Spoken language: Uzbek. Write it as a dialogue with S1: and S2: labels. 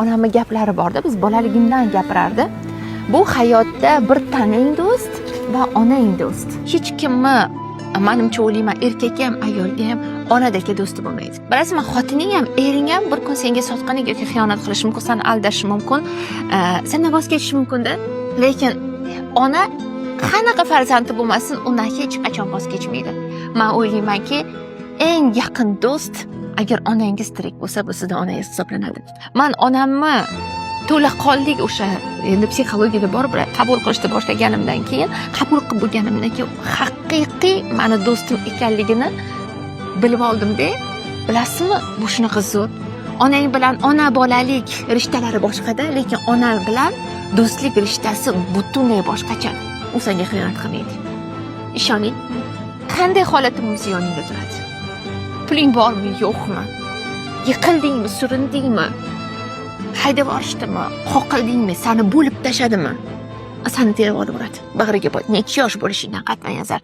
S1: onamni gaplari borda, biz bolaligimdan gapirardi. Bu hayotda bir tanang do'st va onang do'st. Hech kimni menimcha o'ylayman, erkakka ham, ayolga ham onadagi do'sti bo'lmaydi. Bilasizmi, xotining ham, ering ham bir kun senga sotqinlik yoki xiyonat qilishi mumkin, seni aldashi mumkin, sendan voz kechishi mumkin-da. Lekin ona qanaqa farzandi bo'lmasin, undan hech qachon voz kechmaydi. Men o'ylaymanki, eng yaqin do'st agar onangiz tirik bo'lsa, bu sizning onangiz hisoblanadi. Men onamni to'laqonlik o'sha endi psixologiyada bor bir qabul qilishni boshlaganimdan keyin, qabul qilib bo'lganimdan keyin haqiqiy meni do'stim ekanligini bilib oldim-da. Bilasizmi, bu shunaqa zo'r. Onang bilan ona bolalik rishtalari boshqada, lekin ona bilan do'stlik rishtasi butunlay boshqacha. U senga xiyonat qilmaydi. Ishoning. Qanday holatim bo'lsa yoningda turadi. Puling bormi, yo'qmi? Yiqildingmi, surindingmi? Haydab yuborishdimi, qoqildingmi, seni bo'lib tashladimi? Seni terib olib uradi. Bag'riga necha yosh bo'lishingdan qat'iy nazar.